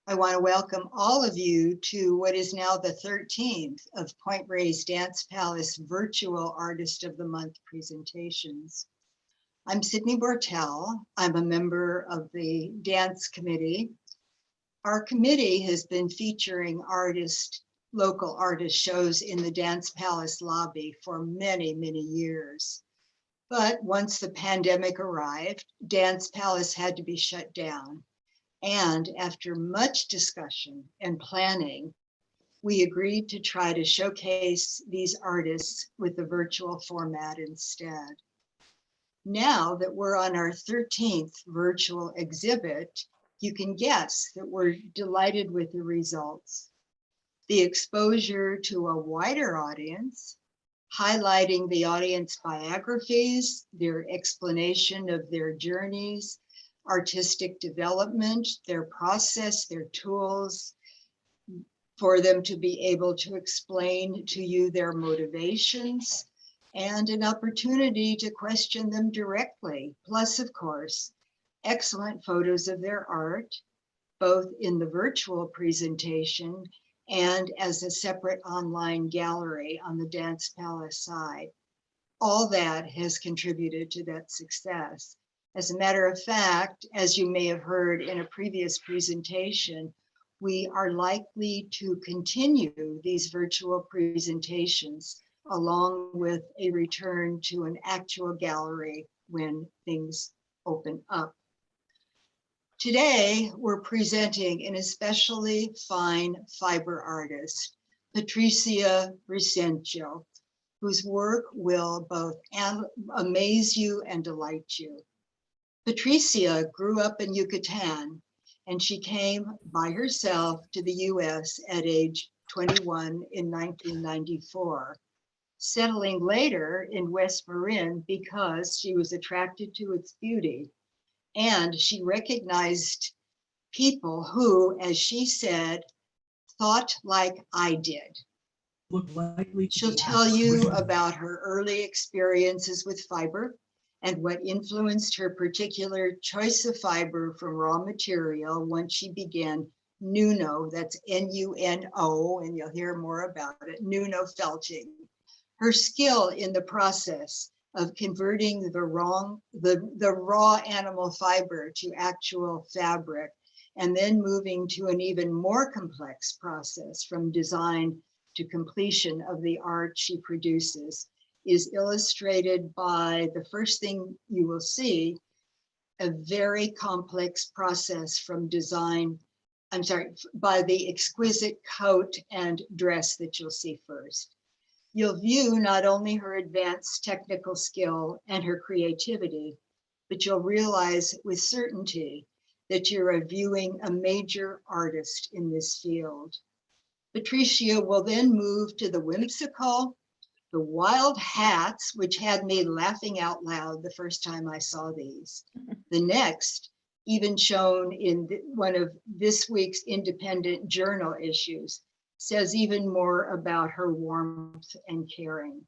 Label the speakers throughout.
Speaker 1: I want to welcome all of you to what is now the 13th of Point Reyes Dance Palace Virtual Artist of the Month presentations. I'm Sydney Bortel. I'm a member of the dance committee. Our committee has been featuring local artist shows in the Dance Palace lobby for many, many years. But once the pandemic arrived, Dance Palace had to be shut down. And after much discussion and planning, we agreed to try to showcase these artists with the virtual format instead. Now that we're on our 13th virtual exhibit, you can guess that we're delighted with the results. The exposure to a wider audience, highlighting the audience biographies, their explanation of their journeys, artistic development, their process, their tools, for them to be able to explain to you their motivations, and an opportunity to question them directly. Plus, of course, excellent photos of their art, both in the virtual presentation and as a separate online gallery on the Dance Palace side. All that has contributed to that success. As a matter of fact, as you may have heard in a previous presentation, we are likely to continue these virtual presentations along with a return to an actual gallery when things open up. Today, we're presenting an especially fine fiber artist, Patricia Briceño, whose work will both amaze you and delight you. Patricia grew up in Yucatan, and she came by herself to the US at age 21 in 1994, settling later in West Marin because she was attracted to its beauty. And she recognized people who, as she said, thought like I did. She'll tell you about her early experiences with fiber and what influenced her particular choice of fiber from raw material once she began Nuno, that's N-U-N-O, and you'll hear more about it, Nuno felting. Her skill in the process of converting the raw animal fiber to actual fabric, and then moving to an even more complex process from design to completion of the art she produces, is illustrated by the first thing you will see, a very complex process from design, by the exquisite coat and dress that you'll see first. You'll view not only her advanced technical skill and her creativity, but you'll realize with certainty that you're viewing a major artist in this field. Patricia will then move to the whimsical, the wild hats, which had me laughing out loud the first time I saw these. The next, even shown in one of this week's Independent Journal issues, says even more about her warmth and caring.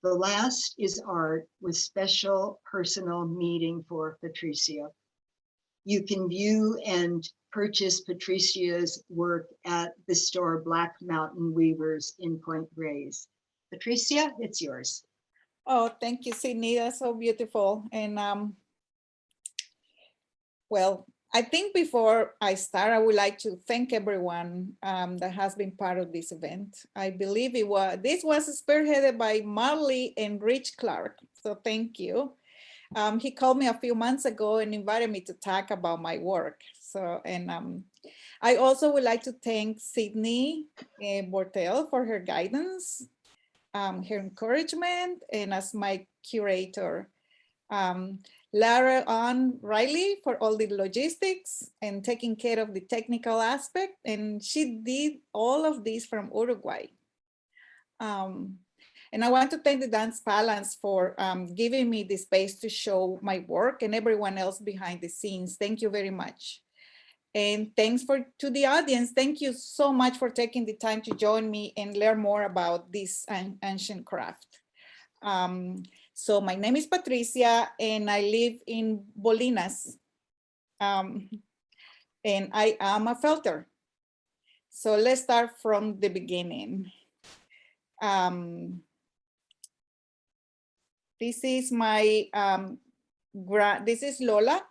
Speaker 1: The last is art with special personal meaning for Patricia. You can view and purchase Patricia's work at the store Black Mountain Weavers in Point Reyes. Patricia, it's yours.
Speaker 2: Oh, thank you, Sydney. That's so beautiful. And well, I think before I start, I would like to thank everyone that has been part of this event. I believe this was spearheaded by Marley and Rich Clark. So thank you. He called me a few months ago and invited me to talk about my work. So, and I also would like to thank Sydney Bortel for her guidance, her encouragement, and as my curator. Lara Ann Riley for all the logistics and taking care of the technical aspect. And she did all of this from Uruguay. And I want to thank the Dance Palace for giving me the space to show my work and everyone else behind the scenes. Thank you very much. And thanks to the audience. Thank you so much for taking the time to join me and learn more about this ancient craft. So my name is Patricia and I live in Bolinas. And I am a felter. So let's start from the beginning. This is my, this is Lola,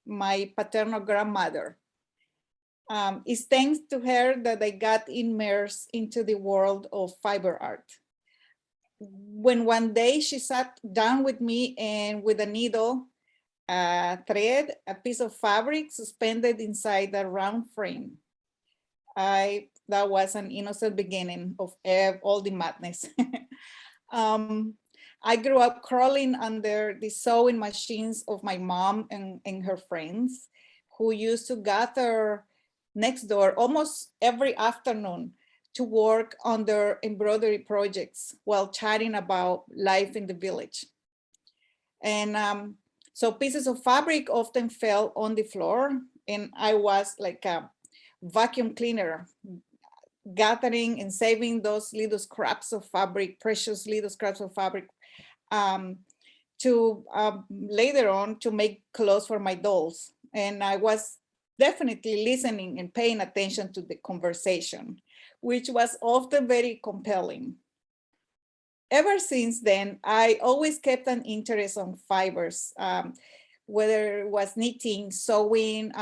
Speaker 2: my paternal grandmother. It's thanks to her that I got immersed into the world of fiber art. When one day she sat down with me and with a needle, a thread, a piece of fabric suspended inside a round frame. That was an innocent beginning of all the madness. I grew up crawling under the sewing machines of my mom and her friends, who used to gather next door almost every afternoon to work on their embroidery projects while chatting about life in the village. And so pieces of fabric often fell on the floor, and I was like a vacuum cleaner, gathering and saving those little scraps of fabric, precious little scraps of fabric, to later on to make clothes for my dolls. And I was definitely listening and paying attention to the conversation, which was often very compelling. Ever since then, I always kept an interest on fibers, whether it was knitting, sewing.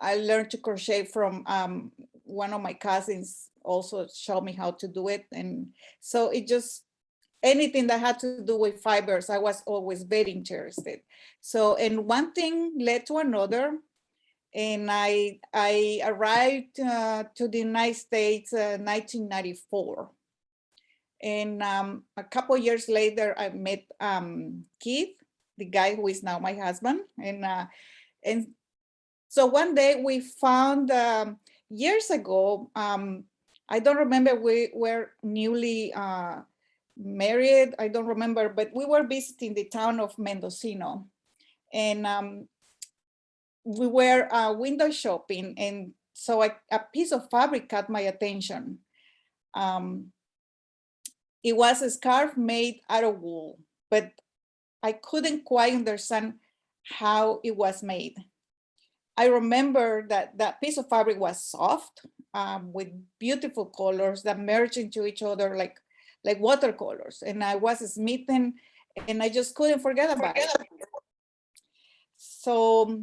Speaker 2: I learned to crochet from one of my cousins, also showed me how to do it. And so it just, anything that had to do with fibers, I was always very interested. So, and one thing led to another. And I arrived to the United States 1994. And a couple of years later, I met Keith, the guy who is now my husband. And so one day we found, years ago, I don't remember, we were newly married, I don't remember, but we were visiting the town of Mendocino. And we were window shopping. And so a piece of fabric caught my attention. It was a scarf made out of wool, but I couldn't quite understand how it was made. I remember that that piece of fabric was soft, with beautiful colors that merged into each other like watercolors. And I was smitten, and I just couldn't forget about it. So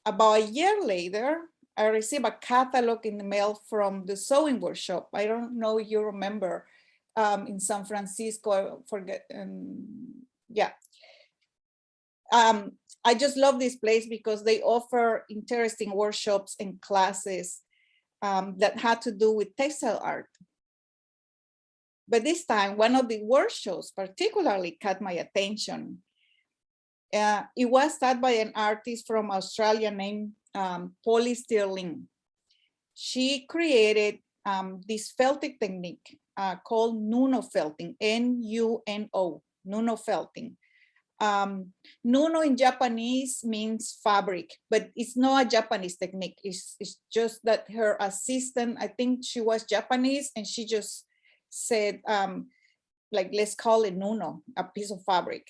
Speaker 2: about a year later, I received a catalog in the mail from the sewing workshop. I don't know if you remember, in San Francisco, I forget, yeah. I just love this place because they offer interesting workshops and classes that had to do with textile art. But this time, one of the workshops particularly caught my attention. It was taught by an artist from Australia named Polly Stirling. She created this felting technique called Nuno felting, N-U-N-O, Nuno felting. Nuno in Japanese means fabric, but it's not a Japanese technique. It's just that her assistant, I think she was Japanese, and she just said, like, let's call it Nuno, a piece of fabric.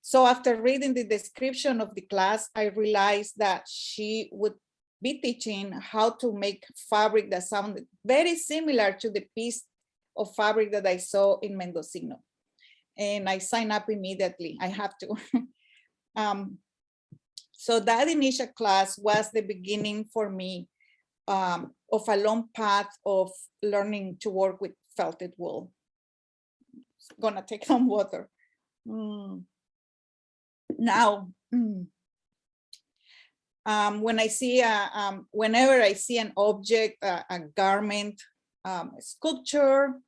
Speaker 2: So after reading the description of the class, I realized that she would be teaching how to make fabric that sounded very similar to the piece of fabric that I saw in Mendocino. And I signed up immediately. I have to. So that initial class was the beginning for me of a long path of learning to work with felted wool. Gonna take some water. Now, when I see whenever I see an object, a garment, a sculpture,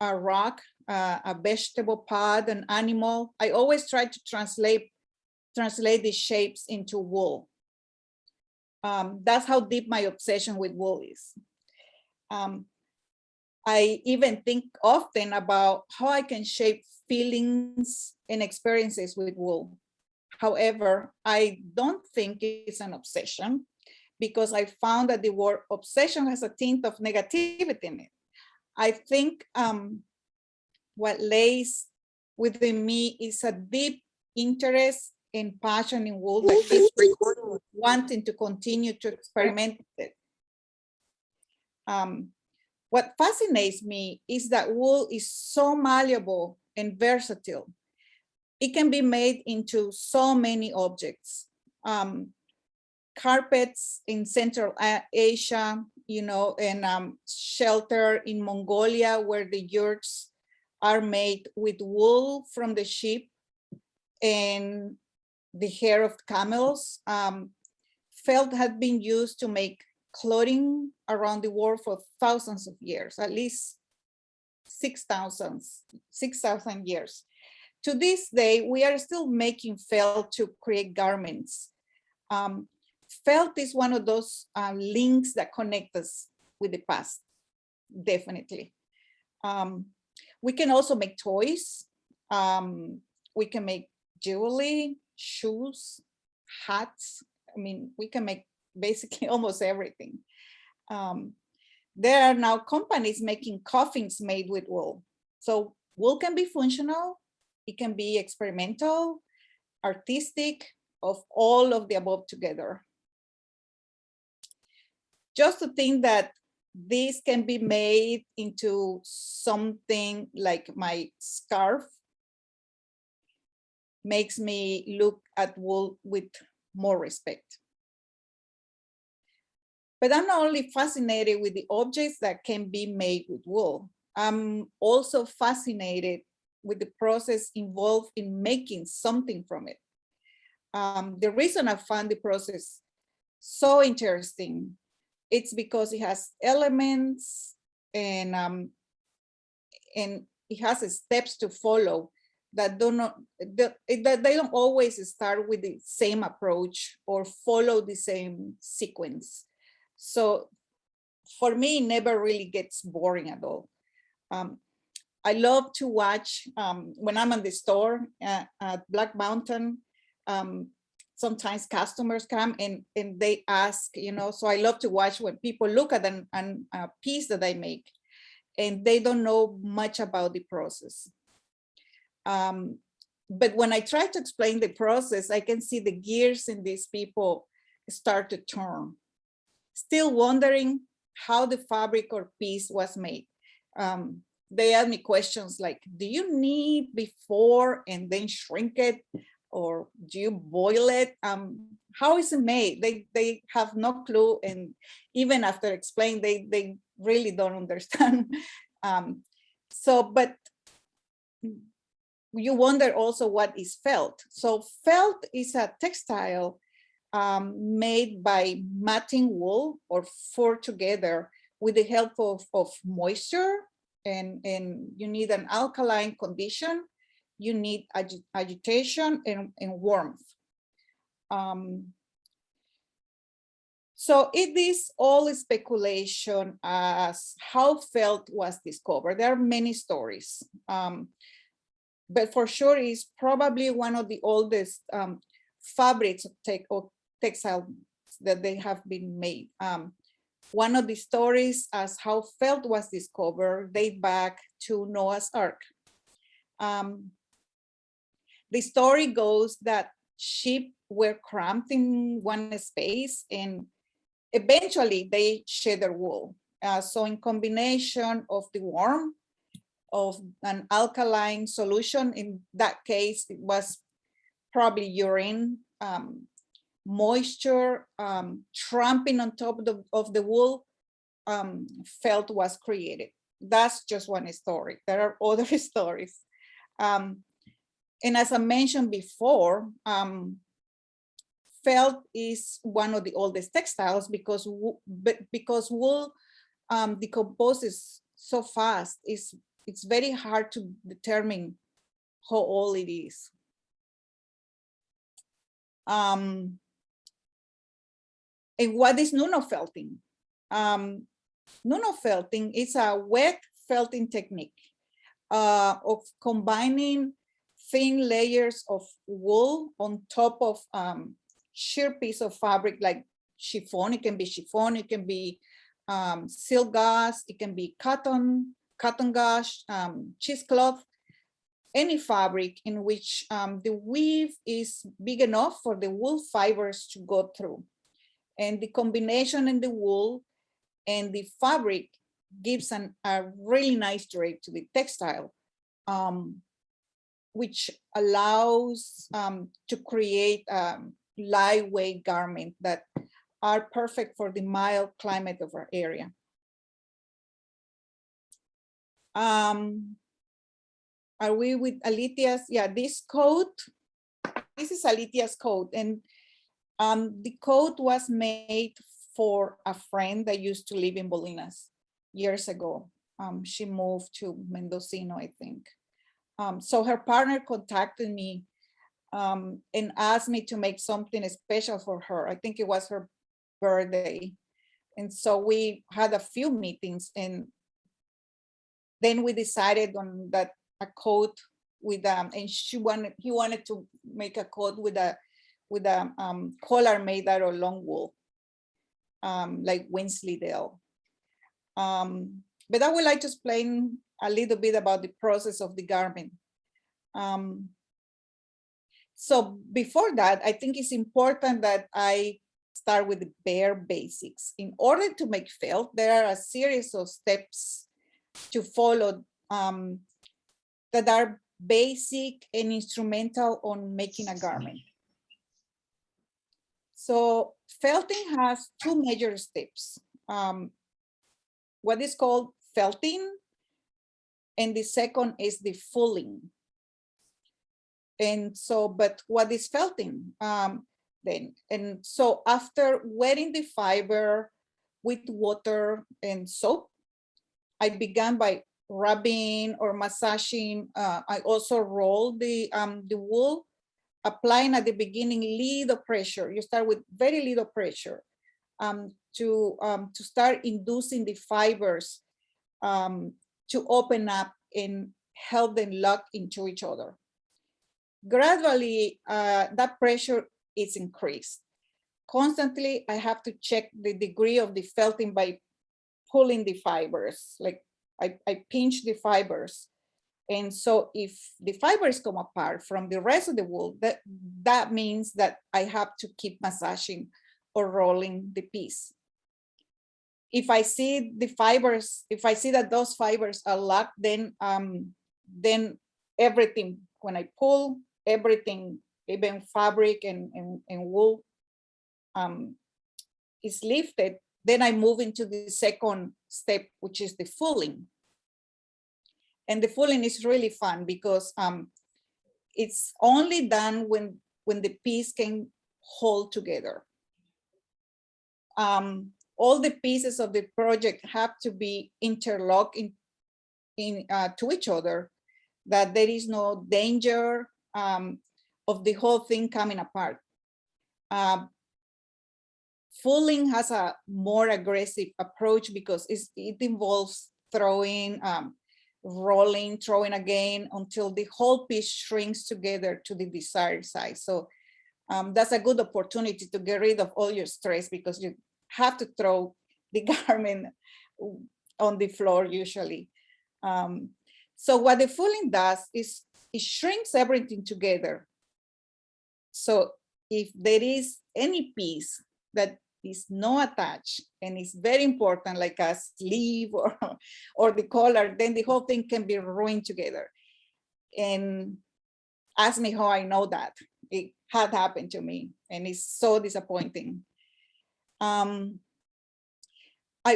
Speaker 2: a rock, a vegetable pod, an animal, I always try to translate these shapes into wool. That's how deep my obsession with wool is. I even think often about how I can shape feelings and experiences with wool. However, I don't think it's an obsession, because I found that the word obsession has a tint of negativity in it. I think what lays within me is a deep interest and passion in wool that keeps me wanting to continue to experiment with it. What fascinates me is that wool is so malleable and versatile. It can be made into so many objects. Carpets in Central Asia, and shelter in Mongolia, where the yurts are made with wool from the sheep and the hair of camels. Felt had been used to make clothing around the world for thousands of years, at least 6,000 years. To this day, we are still making felt to create garments. Felt is one of those links that connect us with the past, definitely. We can also make toys. We can make jewelry, shoes, hats. I mean, we can make basically almost everything. There are now companies making coffins made with wool. So wool can be functional, it can be experimental, artistic, of all of the above together. Just to think that this can be made into something like my scarf makes me look at wool with more respect. But I'm not only fascinated with the objects that can be made with wool, I'm also fascinated with the process involved in making something from it. The reason I found the process so interesting, it's because it has elements and it has steps to follow that they don't always start with the same approach or follow the same sequence. So for me, it never really gets boring at all. I love to watch when I'm in the store at Black Mountain. Sometimes customers come and they ask, so I love to watch when people look at a piece that I make and they don't know much about the process. But when I try to explain the process, I can see the gears in these people start to turn, still wondering how the fabric or piece was made. They ask me questions like, do you knead before and then shrink it? Or do you boil it? How is it made? They have no clue. And even after explaining, they really don't understand. But you wonder also what is felt. So felt is a textile made by matting wool or fur together with the help of moisture, and you need an alkaline condition, you need agitation and warmth. So it is all speculation as how felt was discovered. There are many stories, but for sure it's probably one of the oldest fabrics of textiles that they have been made. One of the stories as how felt was discovered date back to Noah's Ark. The story goes that sheep were cramped in one space and eventually they shed their wool. So in combination of the warmth of an alkaline solution, in that case, it was probably urine, moisture, tramping on top of the wool, felt was created. That's just one story. There are other stories. And as I mentioned before, felt is one of the oldest textiles because wool decomposes so fast. It's very hard to determine how old it is. And what is Nuno felting? Nuno felting is a wet felting technique of combining thin layers of wool on top of sheer piece of fabric like chiffon. It can be chiffon, it can be silk gauze, it can be cotton gauze, cheesecloth, any fabric in which the weave is big enough for the wool fibers to go through. And the combination in the wool and the fabric gives a really nice drape to the textile, which allows to create lightweight garment that are perfect for the mild climate of our area. Are we with Alitia's? Yeah, this coat, this is Alitia's coat, and the coat was made for a friend that used to live in Bolinas years ago. She moved to Mendocino, I think. So her partner contacted me and asked me to make something special for her. I think it was her birthday. And so we had a few meetings, and then we decided on that a coat with and he wanted to make a coat with a collar made out of long wool, like Wensleydale. But I would like to explain a little bit about the process of the garment. So before that, I think it's important that I start with the bare basics. In order to make felt, there are a series of steps to follow that are basic and instrumental on making a garment. So felting has two major steps. What is called felting, and the second is the fulling. And so, but what is felting then? And so after wetting the fiber with water and soap, I began by rubbing or massaging. I also roll the wool, applying at the beginning little pressure. You start with very little pressure to start inducing the fibers to open up and help them lock into each other. Gradually, that pressure is increased. Constantly, I have to check the degree of the felting by pulling the fibers, like I pinch the fibers. And so if the fibers come apart from the rest of the wool, that means that I have to keep massaging or rolling the piece. If I see the fibers, if I see that those fibers are locked, then everything, when I pull, everything, even fabric and wool is lifted. Then I move into the second step, which is the fulling. And the fulling is really fun because it's only done when the piece can hold together. All the pieces of the project have to be interlocked to each other, that there is no danger of the whole thing coming apart. Fulling has a more aggressive approach because it involves throwing, rolling, throwing again until the whole piece shrinks together to the desired size. So that's a good opportunity to get rid of all your stress because you have to throw the garment on the floor usually. So what the fulling does is it shrinks everything together. So if there is any piece that is not attached and it's very important, like a sleeve or the collar, then the whole thing can be ruined together. And ask me how I know that. It had happened to me and it's so disappointing. I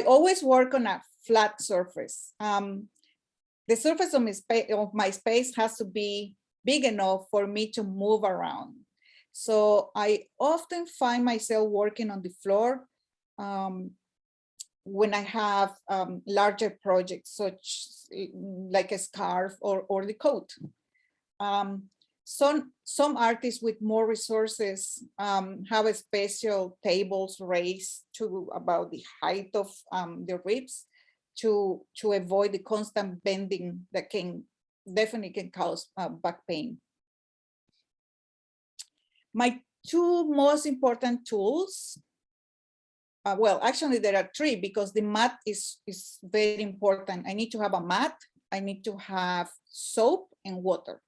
Speaker 2: always work on a flat surface. The surface of my space has to be big enough for me to move around. So I often find myself working on the floor when I have larger projects, such like a scarf or the coat. Some artists with more resources have a special tables raised to about the height of the ribs to avoid the constant bending that definitely can cause back pain. My two most important tools, well, actually there are three because the mat is very important. I need to have a mat, I need to have soap and water.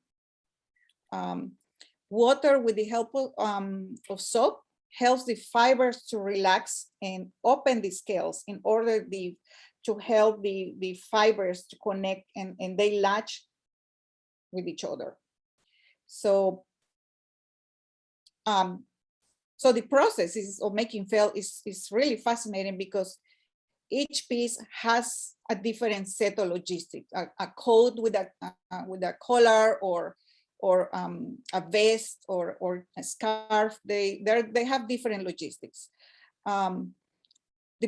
Speaker 2: Water with the help of soap helps the fibers to relax and open the scales in order to help the fibers to connect and they latch with each other. So, so the process of making felt is really fascinating because each piece has a different set of logistics, a coat with a collar or a vest or a scarf. They have different logistics. The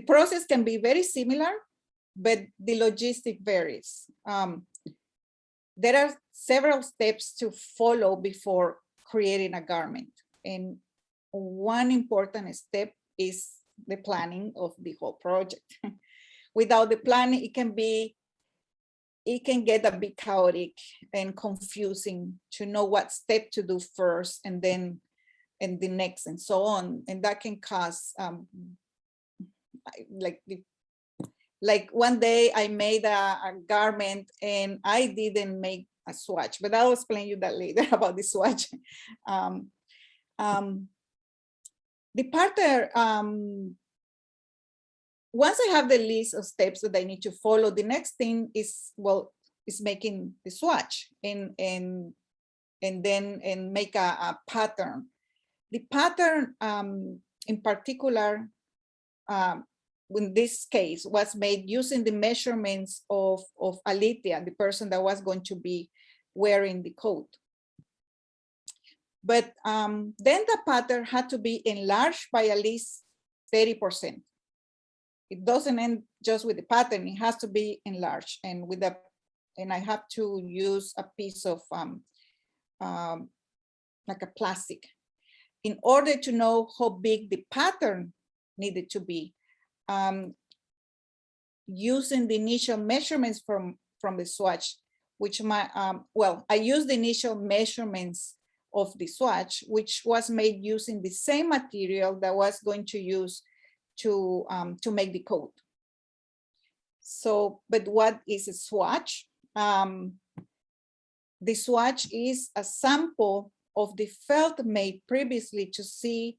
Speaker 2: process can be very similar, but the logistic varies. There are several steps to follow before creating a garment. And one important step is the planning of the whole project. Without the planning, it can get a bit chaotic and confusing to know what step to do first and then and the next and so on. And that can cause like one day I made a garment and I didn't make a swatch, but I'll explain you that later about the swatch. The pattern, once I have the list of steps that I need to follow, the next thing is, well, is making the swatch and then make a pattern. The pattern in particular, in this case, was made using the measurements of Alicia, the person that was going to be wearing the coat. But then the pattern had to be enlarged by at least 30%. It doesn't end just with the pattern, it has to be enlarged. And I have to use a piece of like a plastic in order to know how big the pattern needed to be. Using the initial measurements from the swatch, which I used the initial measurements of the swatch, which was made using the same material that was going to use to make the coat. So, but what is a swatch? The swatch is a sample of the felt made previously to see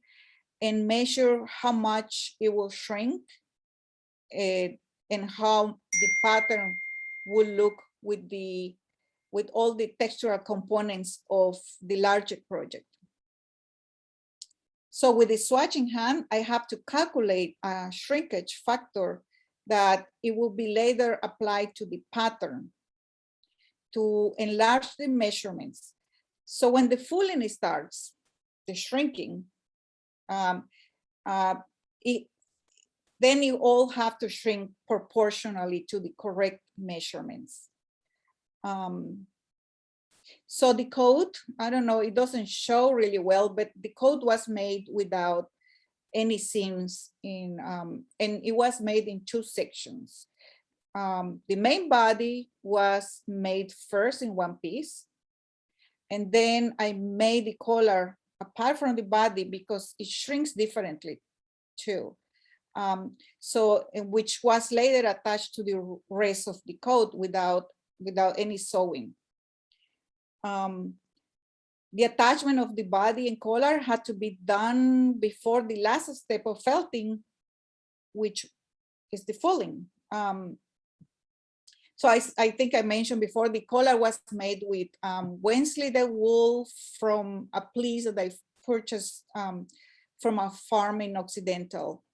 Speaker 2: and measure how much it will shrink and how the pattern will look with all the textural components of the larger project. So with the swatch in hand, I have to calculate a shrinkage factor that it will be later applied to the pattern to enlarge the measurements. So when the fulling starts, the shrinking, then you all have to shrink proportionally to the correct measurements. So the coat, I don't know, it doesn't show really well, but the coat was made without any seams in, and it was made in 2 sections. The main body was made first in one piece, and then I made the collar apart from the body because it shrinks differently too. Which was later attached to the rest of the coat without any sewing. The attachment of the body and collar had to be done before the last step of felting, which is the fulling. So I think I mentioned before, the collar was made with Wensley wool from a place that I purchased from a farm in Occidental.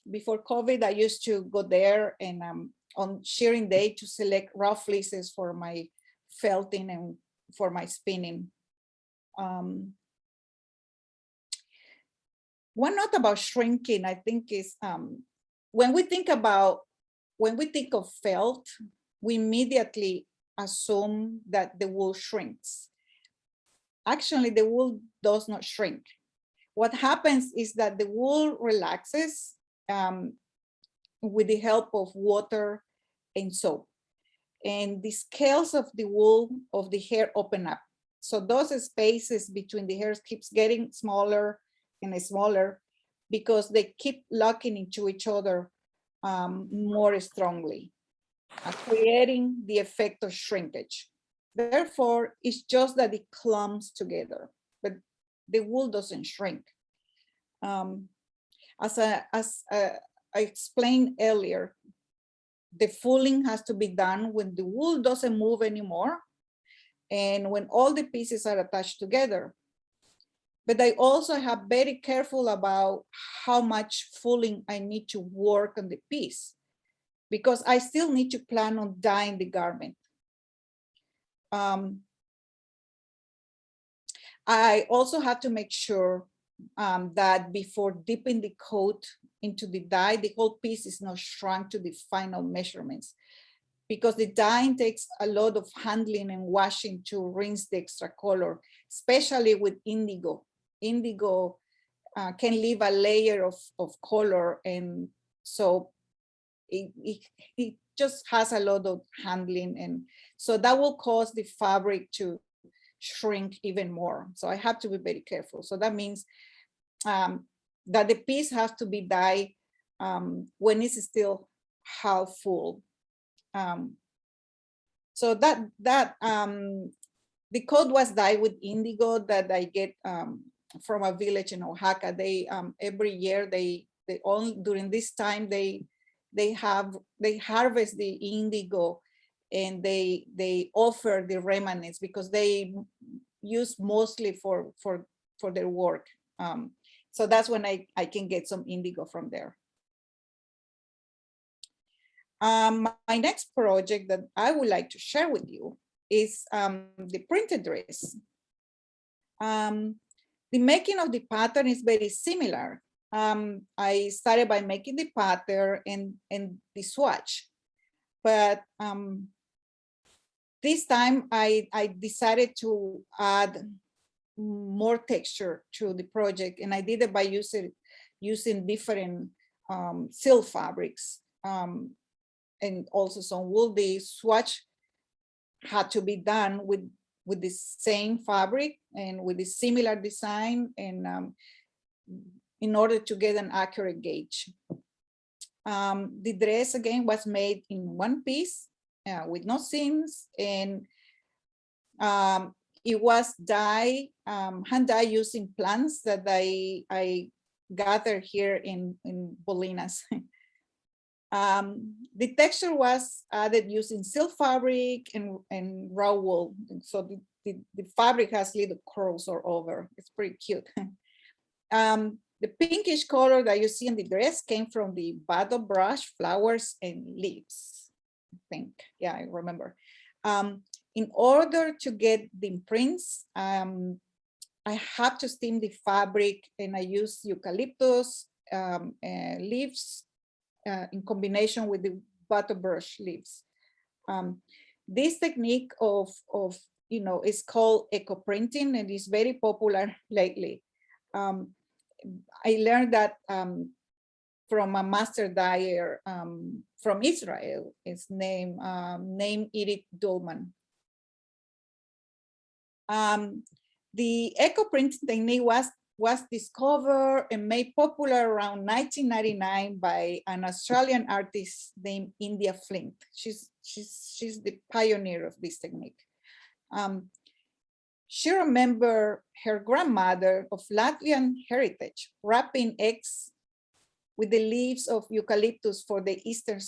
Speaker 2: Before COVID, I used to go there and on shearing day to select raw fleeces for my felting and for my spinning. One note about shrinking, I think, is when we think of felt, we immediately assume that the wool shrinks. Actually, the wool does not shrink. What happens is that the wool relaxes with the help of water and soap. And the scales of the wool of the hair open up. So those spaces between the hairs keeps getting smaller and smaller because they keep locking into each other more strongly, creating the effect of shrinkage. Therefore, it's just that it clumps together, but the wool doesn't shrink. As I explained earlier, the fulling has to be done when the wool doesn't move anymore and when all the pieces are attached together. But I also have very careful about how much fulling I need to work on the piece, because I still need to plan on dyeing the garment. I also have to make sure that before dipping the coat into the dye, the whole piece is not shrunk to the final measurements, because the dyeing takes a lot of handling and washing to rinse the extra color, especially with indigo. Indigo can leave a layer of color, and so it just has a lot of handling, and so that will cause the fabric to shrink even more. So I have to be very careful. So that means that the piece has to be dyed when it's still half full. So that the coat was dyed with indigo that I get from a village in Oaxaca. They every year they all during this time they harvest the indigo, and they offer the remnants because they use mostly for their work. So that's when I can get some indigo from there. My next project that I would like to share with you is the printed dress. The making of the pattern is very similar. I started by making the pattern and the swatch, but this time I decided to add more texture to the project, and I did it by using different silk fabrics and also some wool. The swatch had to be done with the same fabric and with a similar design, and in order to get an accurate gauge. The dress again was made in one piece with no seams, and it was dyed, hand dyed using plants that I gathered here in Bolinas. The texture was added using silk fabric and raw wool. So the fabric has little curls all over. It's pretty cute. The pinkish color that you see in the dress came from the bottle brush, flowers, and leaves. I think, yeah, I remember. In order to get the imprints, I have to steam the fabric, and I use eucalyptus leaves in combination with the butterbrush leaves. This technique of is called eco printing, and is very popular lately. I learned that from a master dyer from Israel. His name Edith Dolman. The eco printing technique was discovered and made popular around 1999 by an Australian artist named India Flint. She's the pioneer of this technique. She remembered her grandmother of Latvian heritage wrapping eggs with the leaves of eucalyptus for the Easter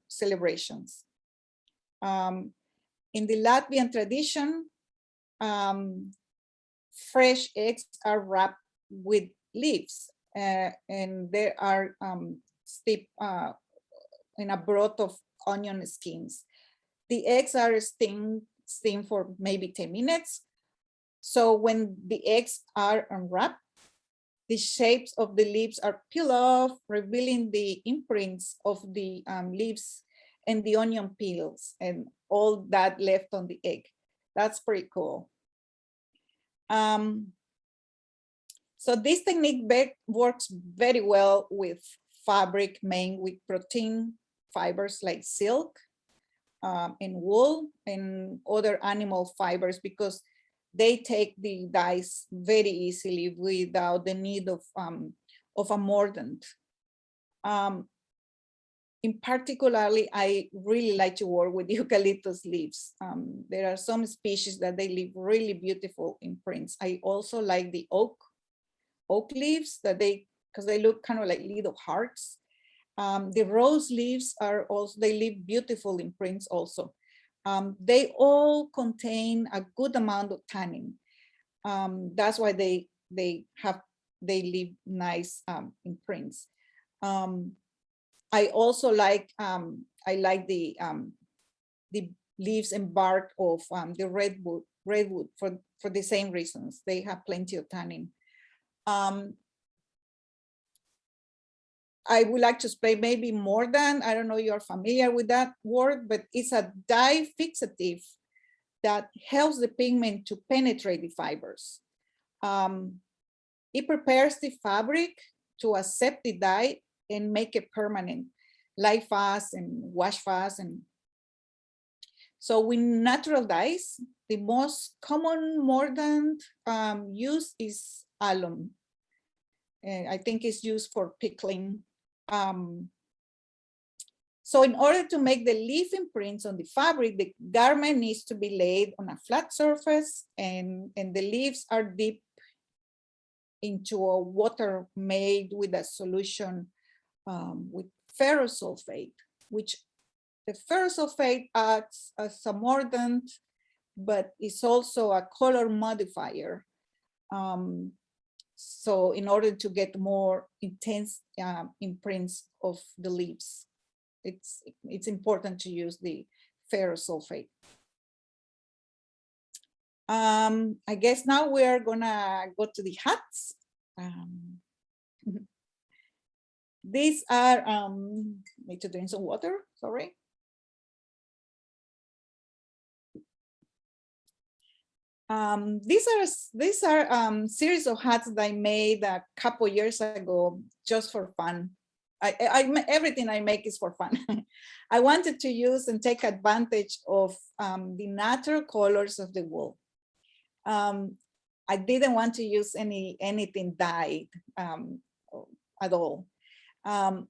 Speaker 2: celebrations. In the Latvian tradition, fresh eggs are wrapped with leaves, and they are steeped in a broth of onion skins. The eggs are steamed for maybe 10 minutes. So when the eggs are unwrapped, the shapes of the leaves are peeled off, revealing the imprints of the leaves and the onion peels and all that left on the egg. That's pretty cool. So this technique works very well with fabric made with protein fibers like silk and wool and other animal fibers, because they take the dyes very easily without the need of a mordant. In particularly, I really like to work with eucalyptus leaves. There are some species that they leave really beautiful imprints. I also like the oak leaves that they because they look kind of like little hearts. The rose leaves are also, they leave beautiful imprints also. They all contain a good amount of tannin. That's why they leave nice imprints. I also like the leaves and bark of the redwood for the same reasons. They have plenty of tannin. I would like to spray maybe more than, I don't know, you're familiar with that word, but it's a dye fixative that helps the pigment to penetrate the fibers. It prepares the fabric to accept the dye and make it permanent, lie fast and wash fast. And so with natural dyes, the most common mordant used is alum. And I think it's used for pickling. So in order to make the leaf imprints on the fabric, the garment needs to be laid on a flat surface, and the leaves are dipped into a water made with a solution with ferrous sulfate, which the ferrous sulfate acts as a mordant, but it's also a color modifier. So in order to get more intense imprints of the leaves, it's important to use the ferrous sulfate. I guess now we're gonna go to the hats. These are, need to drink some water, sorry. These are series of hats that I made a couple years ago just for fun. Everything I make is for fun. I wanted to use and take advantage of the natural colors of the wool. I didn't want to use anything dyed at all. And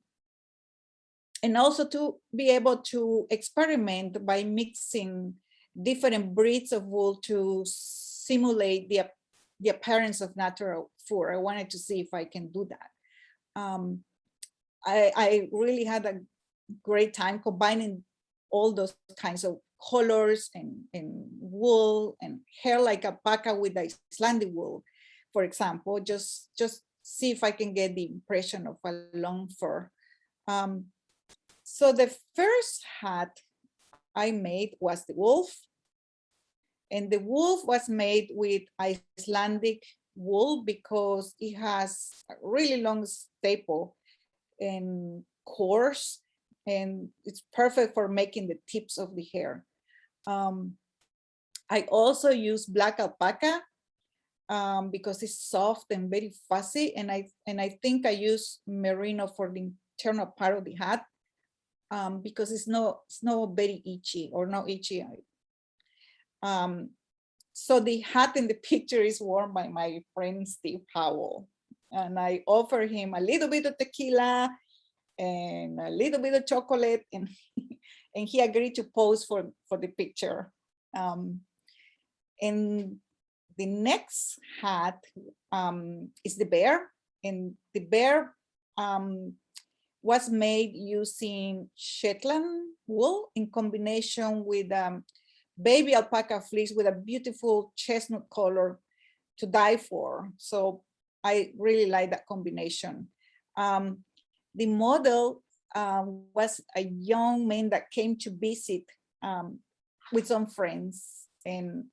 Speaker 2: also to be able to experiment by mixing different breeds of wool to simulate the appearance of natural fur. I wanted to see if I can do that. I really had a great time combining all those kinds of colors and wool and hair like alpaca with Icelandic wool, for example, just see if I can get the impression of a long fur. So the first hat I made was the wolf, and the wolf was made with Icelandic wool because it has a really long staple and coarse, and it's perfect for making the tips of the hair. I also use black alpaca because it's soft and very fuzzy, and I think I use merino for the internal part of the hat because it's not very itchy or not itchy. So the hat in the picture is worn by my friend Steve Powell, and I offer him a little bit of tequila and a little bit of chocolate, and and he agreed to pose for the picture. And the next hat is the bear, and the bear was made using Shetland wool in combination with baby alpaca fleece with a beautiful chestnut color to die for. So I really like that combination. The model was a young man that came to visit with some friends, and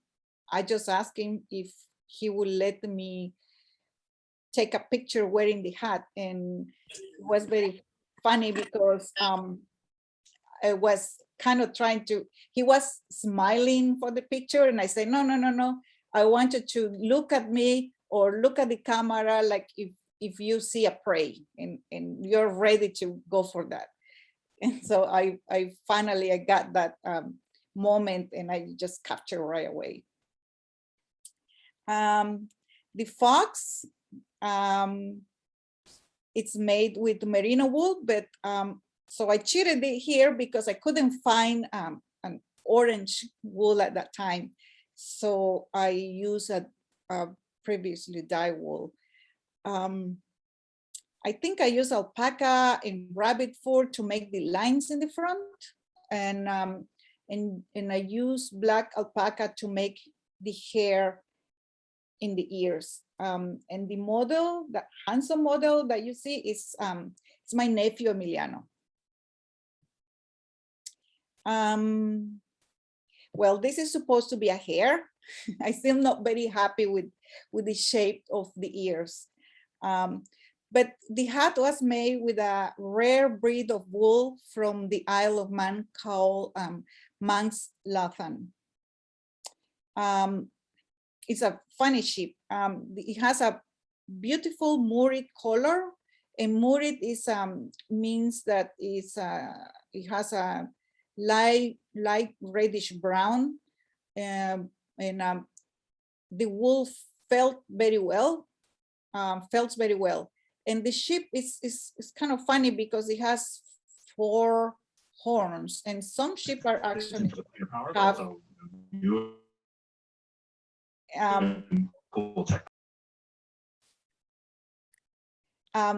Speaker 2: I just asked him if he would let me take a picture wearing the hat, and it was very funny because I was kind of trying to, he was smiling for the picture, and I said, no, I wanted to look at me or look at the camera like if you see a prey and you're ready to go for that. And so I finally got that moment, and I just captured right away. The fox, it's made with merino wool, but so I cheated it here because I couldn't find an orange wool at that time. So I used a previously dyed wool. I think I use alpaca and rabbit fur to make the lines in the front, and I use black alpaca to make the hair in the ears. And the model, the handsome model that you see is it's my nephew Emiliano. Well, this is supposed to be a hair. I still not very happy with the shape of the ears. But the hat was made with a rare breed of wool from the Isle of Man called Manx Lathan. It's a funny sheep. It has a beautiful murred color, and murred is means that it has a light reddish brown, and the wool felt very well. And the sheep is kind of funny because it has 4 horns, and some sheep are actually have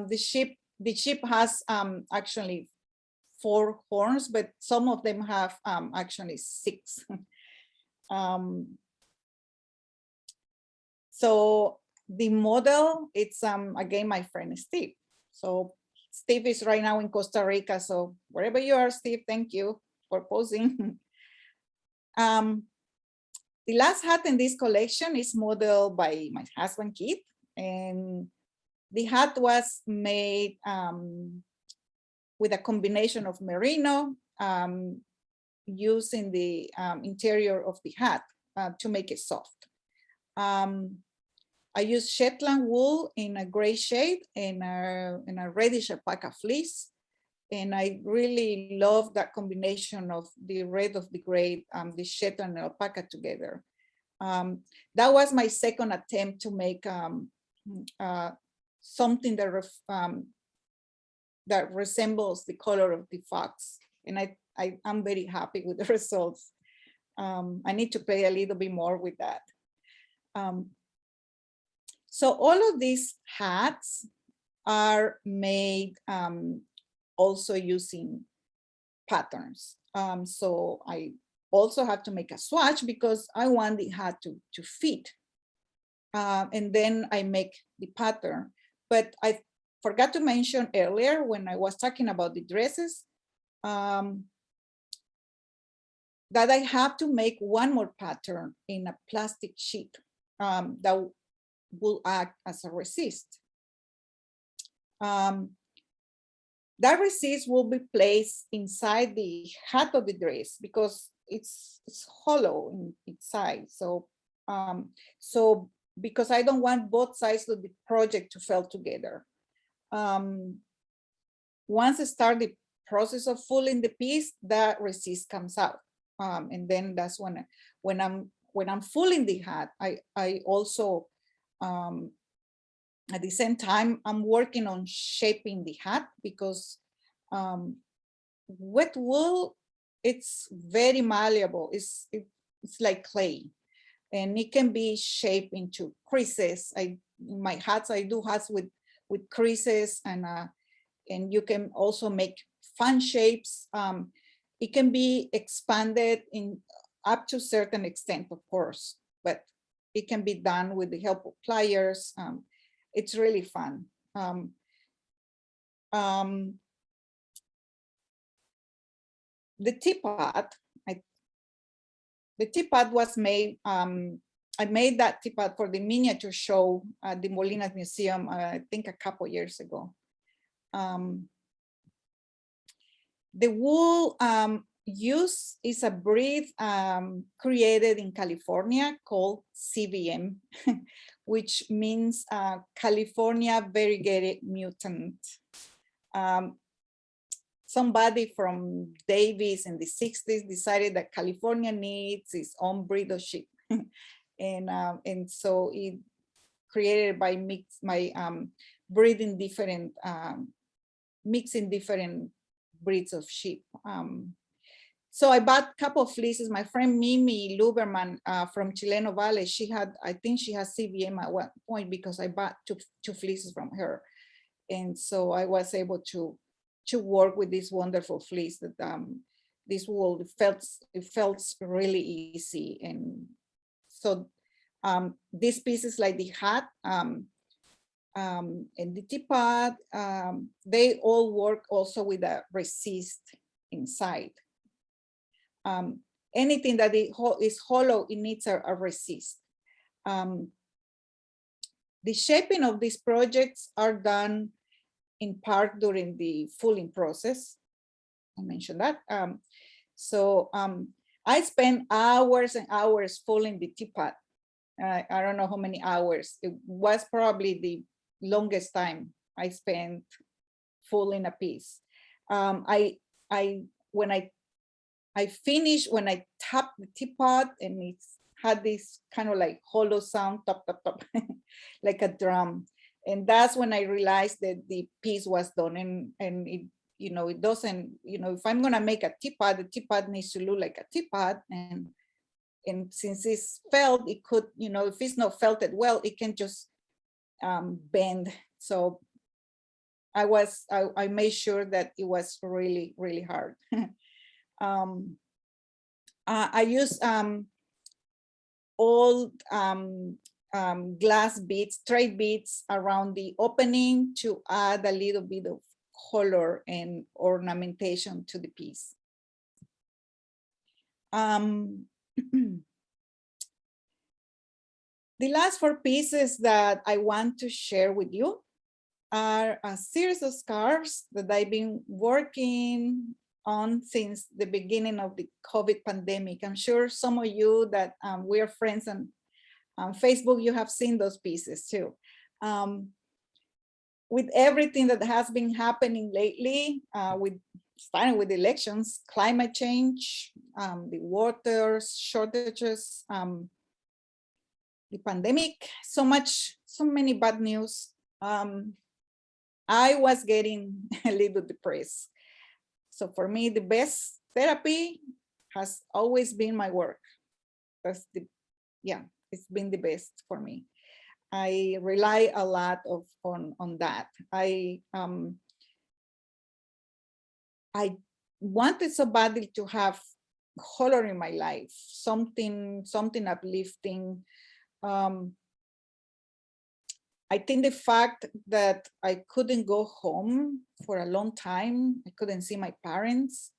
Speaker 2: the sheep has actually 4 horns, but some of them have actually 6. So the model, it's again my friend Steve. So Steve is right now in Costa Rica. So wherever you are, Steve, thank you for posing. The last hat in this collection is modeled by my husband Keith, and the hat was made with a combination of merino used in the interior of the hat to make it soft. I use Shetland wool in a gray shade and a reddish alpaca fleece. And I really love that combination of the red of the gray, the Shetland and alpaca together. That was my second attempt to make something that resembles the color of the fox. And I'm very happy with the results. I need to play a little bit more with that. So all of these hats are made also using patterns. So I also have to make a swatch because I want the hat to fit. And then I make the pattern. But I forgot to mention earlier when I was talking about the dresses, that I have to make one more pattern in a plastic sheet that will act as a resist. That resist will be placed inside the hat of the dress because it's hollow inside. So because I don't want both sides of the project to fall together. Once I start the process of fulling the piece, that resist comes out, and then that's when I'm fulling the hat. I also at the same time I'm working on shaping the hat because wet wool, it's very malleable. It's like clay, and it can be shaped into creases. My hats, I do hats with creases, and you can also make fun shapes. It can be expanded in up to a certain extent, of course, but it can be done with the help of pliers. It's really fun. The teapot, the teapot was made, I made that teapot for the miniature show at the Molinas Museum, I think a couple years ago. The wool used is a breed created in California called CVM, which means California Variegated Mutant. Somebody from Davis in the 60s decided that California needs its own breed of sheep. And so it created by breeding different, mixing different breeds of sheep. So I bought a couple of fleeces. My friend Mimi Luberman from Chileno Valley, I think she has CVM at one point because I bought two fleeces from her. And so I was able to work with this wonderful fleece that this wool it felt really easy. And so these pieces like the hat and the teapot, they all work also with a resist inside. Anything that is hollow, it needs a resist. The shaping of these projects are done in part during the fulling process. I mentioned that. I spent hours and hours fulling the teapot. I don't know how many hours. It was probably the longest time I spent fulling a piece. When I finished, when I tapped the teapot, and it had this kind of like hollow sound, top, top, top, like a drum. And that's when I realized that the piece was done. And it, it doesn't, if I'm gonna make a teapot, the teapot needs to look like a teapot. And since it's felt, it could, if it's not felted well, it can just bend. So I made sure that it was really, really hard. I use old glass beads, tray beads around the opening to add a little bit of color and ornamentation to the piece. The last 4 pieces that I want to share with you are a series of scarves that I've been working on since the beginning of the COVID pandemic. I'm sure some of you that we are friends on Facebook, you have seen those pieces too. With everything that has been happening lately, starting with elections, climate change, the water shortages, the pandemic, so many bad news. I was getting a little depressed. So for me, the best therapy has always been my work. It's been the best for me. I rely a lot on that. I wanted so badly to have color in my life, something uplifting. I think the fact that I couldn't go home for a long time, I couldn't see my parents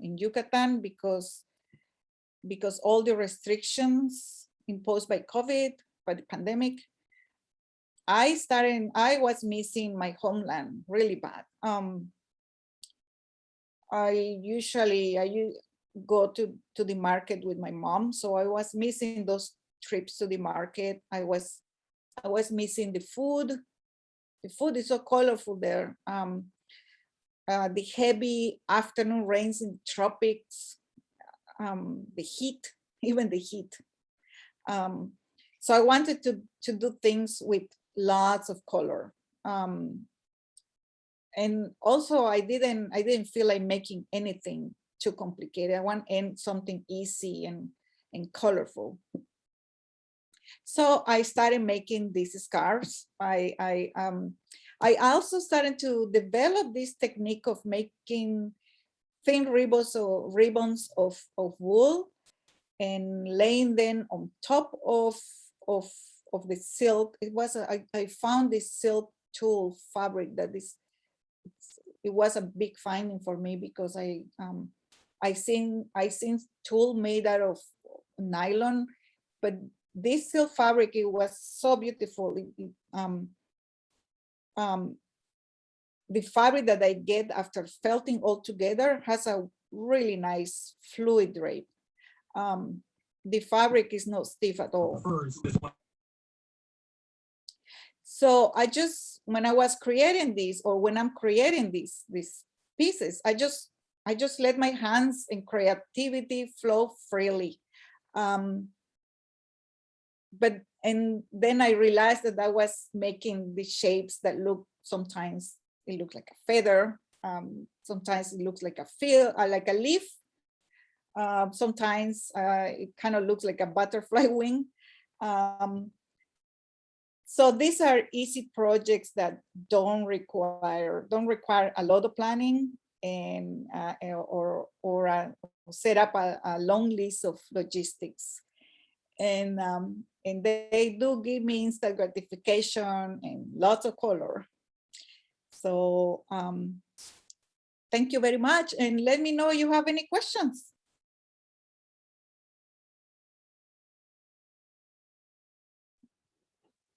Speaker 2: in Yucatan because all the restrictions imposed by COVID, by the pandemic, I was missing my homeland really bad. I go to the market with my mom, so I was missing those trips to the market. I was missing the food. The food is so colorful there. The heavy afternoon rains in the tropics, the heat, even the heat. So I wanted to do things with lots of color. And also I didn't feel like making anything too complicated. I want something easy and colorful. So I started making these scarves. I also started to develop this technique of making thin ribbons of wool and laying them on top of the silk. I found this silk tulle fabric that it was a big finding for me, because I seen tulle made out of nylon, but this silk fabric, it was so beautiful. The fabric that I get after felting all together has a really nice fluid drape. The fabric is not stiff at all. So when I was creating this, or when I'm creating these pieces, I just let my hands and creativity flow freely. And then I realized that I was making the shapes that sometimes it looks like a feather, sometimes it looks like a leaf, sometimes it kind of looks like a butterfly wing. So these are easy projects that don't require a lot of planning and or set up a long list of logistics. And they do give me instant gratification and lots of color. So thank you very much, and let me know if you have any questions.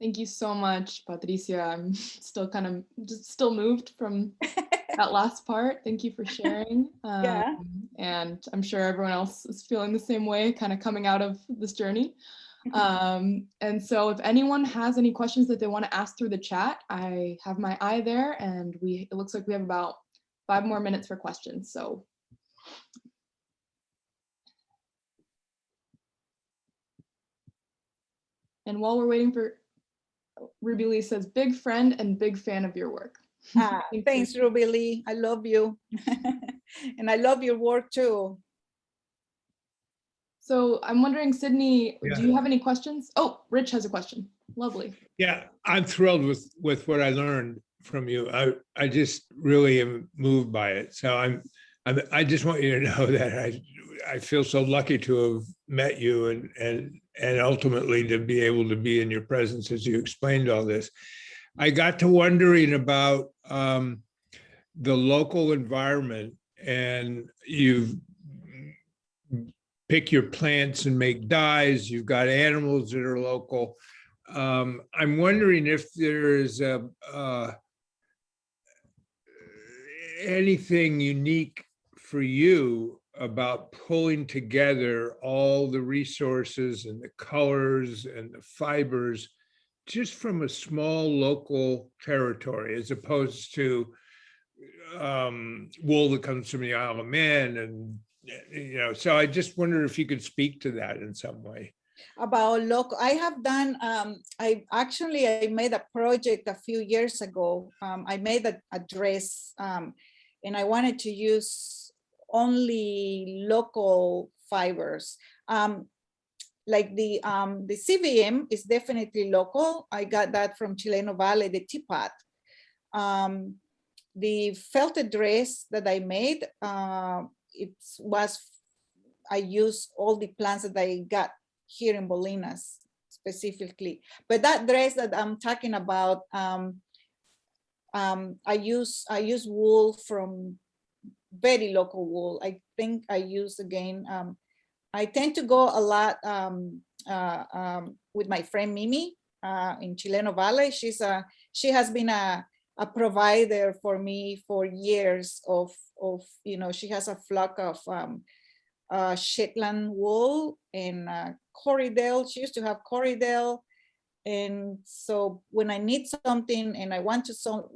Speaker 3: Thank you so much, Patricia. I'm still kind of still moved from that last part. Thank you for sharing.
Speaker 2: Yeah.
Speaker 3: And I'm sure everyone else is feeling the same way, kind of coming out of this journey. And so if anyone has any questions that they want to ask through the chat, I have my eye there, and it looks like we have about 5 more minutes for questions. So. And while we're waiting for, Ruby Lee says, big friend and big fan of your work.
Speaker 2: Thanks, Ruby Lee. I love you. And I love your work too.
Speaker 3: So I'm wondering, Sydney,
Speaker 4: Yeah.
Speaker 3: do you have any questions? Oh, Rich has a question. Lovely.
Speaker 4: Yeah, I'm thrilled with what I learned from you. I just really am moved by it. So I just want you to know that I feel so lucky to have met you and ultimately to be able to be in your presence as you explained all this. I got to wondering about the local environment, and you've pick your plants and make dyes. You've got animals that are local. I'm wondering if there is anything unique for you about pulling together all the resources and the colors and the fibers just from a small local territory, as opposed to wool that comes from the Isle of Man. And so I just wonder if you could speak to that in some way.
Speaker 2: About local, I have done, I made a project a few years ago. I made a dress and I wanted to use only local fibers. Like the CVM is definitely local. I got that from Chileno Valley, the Teapot. The felted dress that I made, I used all the plants that I got here in Bolinas specifically. But that dress that I'm talking about, I use wool from very local wool. I think I use again, I tend to go a lot with my friend Mimi in Chileno Valley. She has been a provider for me for years of she has a flock of Shetland wool and Corriedale. She used to have Corriedale. And so when I need something and I want to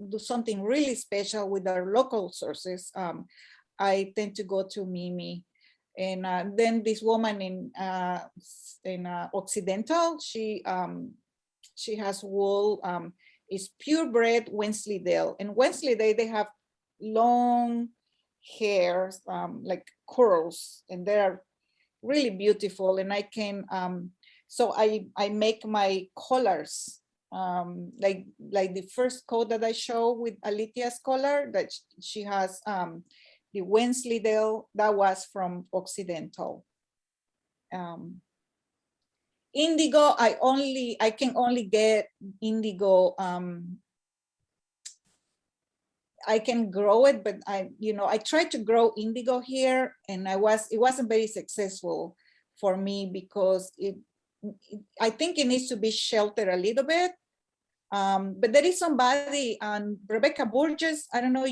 Speaker 2: do something really special with our local sources, I tend to go to Mimi. And then this woman in Occidental, she has wool. It's purebred Wensleydale. And Wensleydale, they have long hairs, like curls, and they're really beautiful. And I can, so I make my collars, like the first coat that I show with Alitia's collar that she has, the Wensleydale, that was from Occidental. Indigo, I can only get indigo. I can grow it, but I tried to grow indigo here, and it wasn't very successful for me because I think it needs to be sheltered a little bit. But there is somebody, Rebecca Burgess, I don't know,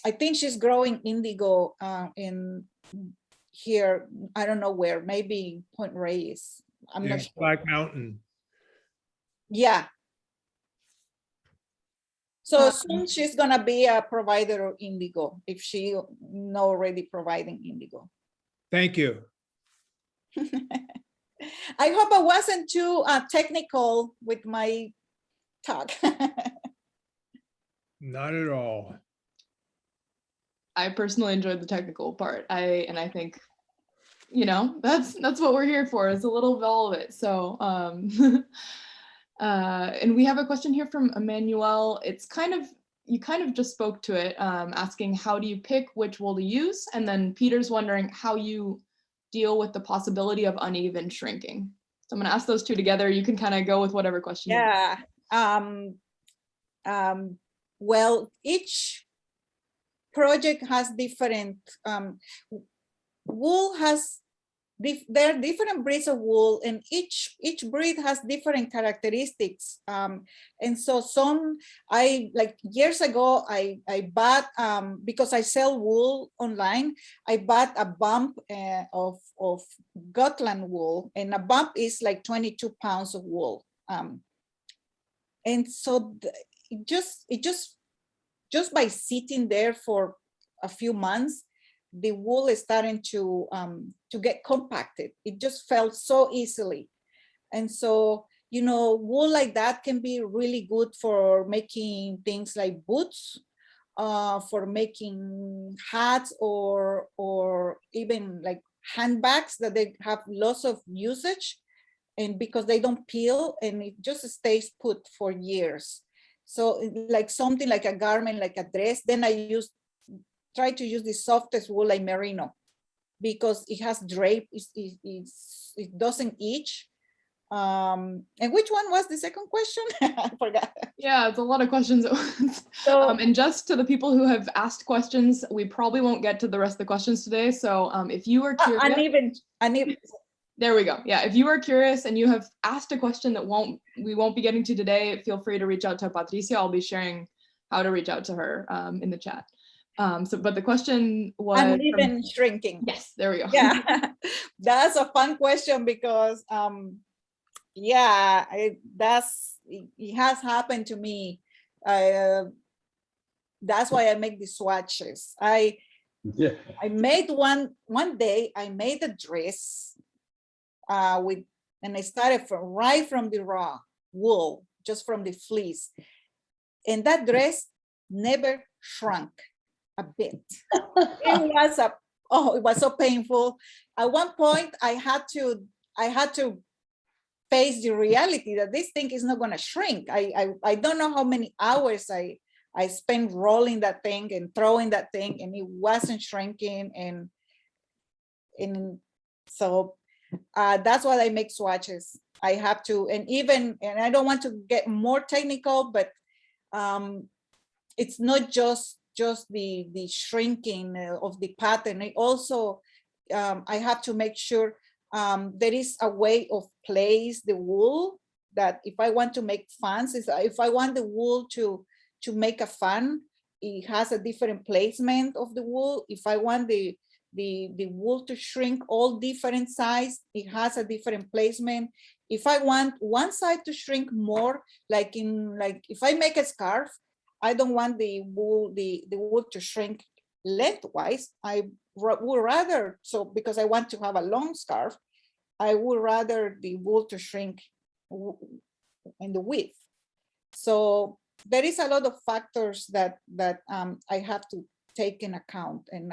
Speaker 2: I think she's growing indigo in here, I don't know where, maybe Point Reyes. I'm not sure.
Speaker 4: Black Mountain.
Speaker 2: Yeah. So soon she's gonna be a provider of indigo if she not already providing indigo.
Speaker 4: Thank you.
Speaker 2: I hope I wasn't too technical with my talk.
Speaker 4: Not at all.
Speaker 3: I personally enjoyed the technical part. I think you know, that's what we're here for, is a little of all of it. So, and we have a question here from Emmanuel. It's you kind of just spoke to it, asking how do you pick which wool to use? And then Peter's wondering how you deal with the possibility of uneven shrinking. So I'm gonna ask those two together. You can kind of go with whatever question.
Speaker 2: Yeah. Well, each project has different, wool has, there are different breeds of wool, and each breed has different characteristics. And so like years ago, I bought, because I sell wool online, I bought a bump of Gotland wool, and a bump is like 22 pounds of wool. And so it just by sitting there for a few months, the wool is starting to get compacted. It just fell so easily. And so, you know, wool like that can be really good for making things like boots, for making hats, or even like handbags that they have lots of usage, and because they don't peel and it just stays put for years. So like something like a garment, like a dress, then I try to use the softest wool like merino, because it has drape, it doesn't itch. And which one was the second question? I forgot.
Speaker 3: Yeah, it's a lot of questions at once.
Speaker 2: So,
Speaker 3: And just to the people who have asked questions, we probably won't get to the rest of the questions today. So if you are curious,
Speaker 2: uneven.
Speaker 3: there we go. Yeah, if you are curious and you have asked a question that we won't be getting to today, feel free to reach out to Patricia. I'll be sharing how to reach out to her in the chat. But the question was
Speaker 2: Uneven shrinking.
Speaker 3: Yes, there we go.
Speaker 2: Yeah, that's a fun question, because yeah, it has happened to me. That's why I make the swatches. I made one day, I made a dress and I started right from the raw wool, just from the fleece. And that dress never shrunk a bit. It was so painful. At one point, I had to face the reality that this thing is not going to shrink. I don't know how many hours I spent rolling that thing and throwing that thing, and it wasn't shrinking. And so that's why I make swatches. I have to, and I don't want to get more technical, but it's not just the shrinking of the pattern. I also I have to make sure there is a way of place the wool, that if I want to make fans, if I want the wool to make a fan, it has a different placement of the wool. If I want the wool to shrink all different size, it has a different placement. If I want one side to shrink more, like if I make a scarf, I don't want the wool to shrink lengthwise. I would rather, so because I want to have a long scarf, I would rather the wool to shrink in the width. So there is a lot of factors that I have to take in account, and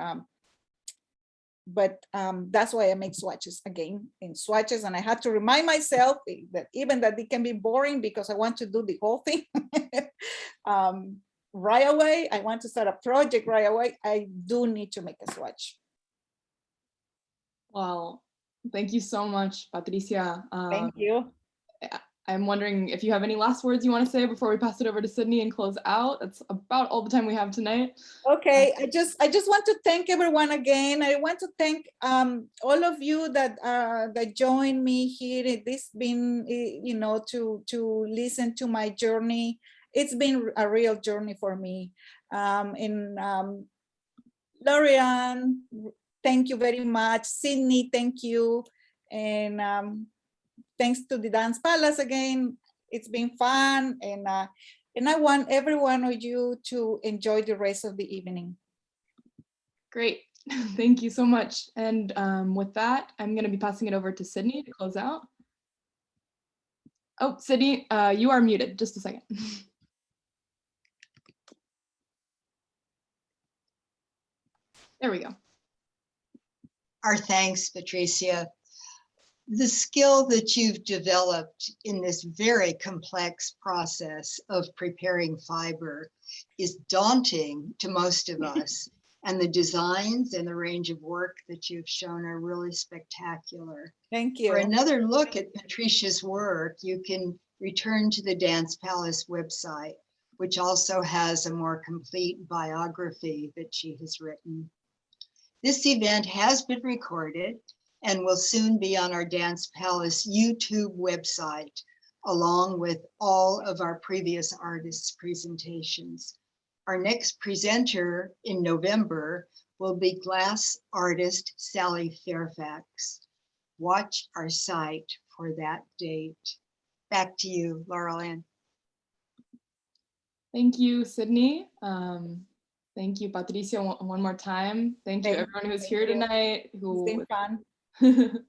Speaker 2: but that's why I make swatches again in swatches, and I had to remind myself that even that it can be boring, because I want to do the whole thing right away. I want to start a project right away. I do need to make a swatch.
Speaker 3: Well, thank you so much, Patricia.
Speaker 2: Thank you.
Speaker 3: I'm wondering if you have any last words you want to say before we pass it over to Sydney and close out. That's about all the time we have tonight.
Speaker 2: Okay, I just want to thank everyone again. I want to thank all of you that joined me here. It's been, you know, to listen to my journey. It's been a real journey for me. Lorian, thank you very much. Sydney, thank you. And thanks to the Dance Palace again. It's been fun, and I want every one of you to enjoy the rest of the evening.
Speaker 3: Great, thank you so much. And with that, I'm going to be passing it over to Sydney to close out. Oh, Sydney, you are muted. Just a second. There we go.
Speaker 1: Our thanks, Patricia. The skill that you've developed in this very complex process of preparing fiber is daunting to most of us. And the designs and the range of work that you've shown are really spectacular.
Speaker 2: Thank
Speaker 1: For
Speaker 2: you.
Speaker 1: another look at Patricia's work, you can return to the Dance Palace website, which also has a more complete biography that she has written. This event has been recorded and will soon be on our Dance Palace YouTube website, along with all of our previous artists' presentations. Our next presenter in November will be glass artist Sally Fairfax. Watch our site for that date. Back to you, Laurel Ann.
Speaker 3: Thank you, Sydney. Thank you, Patricia, one more time. Thank you,
Speaker 2: Thank
Speaker 3: everyone who's
Speaker 2: you.
Speaker 3: here tonight.
Speaker 2: It's been fun.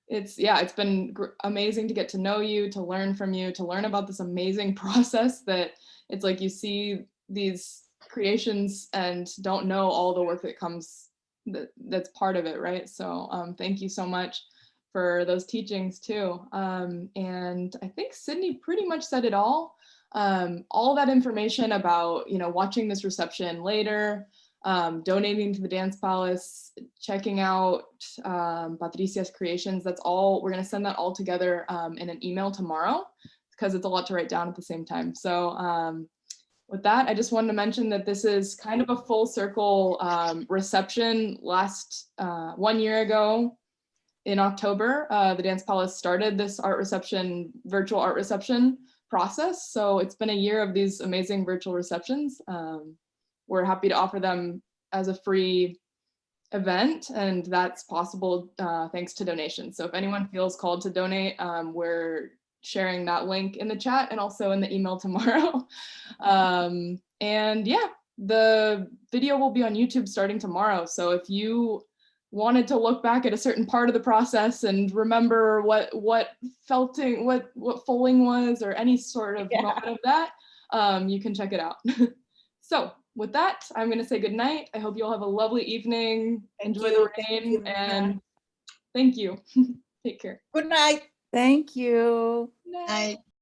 Speaker 3: It's been amazing to get to know you, to learn from you, to learn about this amazing process that it's like you see these creations and don't know all the work that comes, that's part of it, right? So thank you so much for those teachings too. And I think Sydney pretty much said it all. All that information about, watching this reception later, donating to the Dance Palace, checking out Patricia's creations, that's all, we're gonna send that all together in an email tomorrow because it's a lot to write down at the same time. So with that, I just wanted to mention that this is kind of a full circle reception. Last 1 year ago in October, the Dance Palace started this virtual art reception process. So it's been a year of these amazing virtual receptions. We're happy to offer them as a free event, and that's possible thanks to donations. So if anyone feels called to donate, we're sharing that link in the chat and also in the email tomorrow. And yeah, the video will be on YouTube starting tomorrow. So if you wanted to look back at a certain part of the process and remember what felting, what foaling was, or any sort of moment of that, you can check it out. So with that, I'm going to say good night. I hope you all have a lovely evening. Enjoy the rain, and thank you. Take care.
Speaker 2: Good night.
Speaker 5: Thank you.
Speaker 3: Good night.
Speaker 1: Night.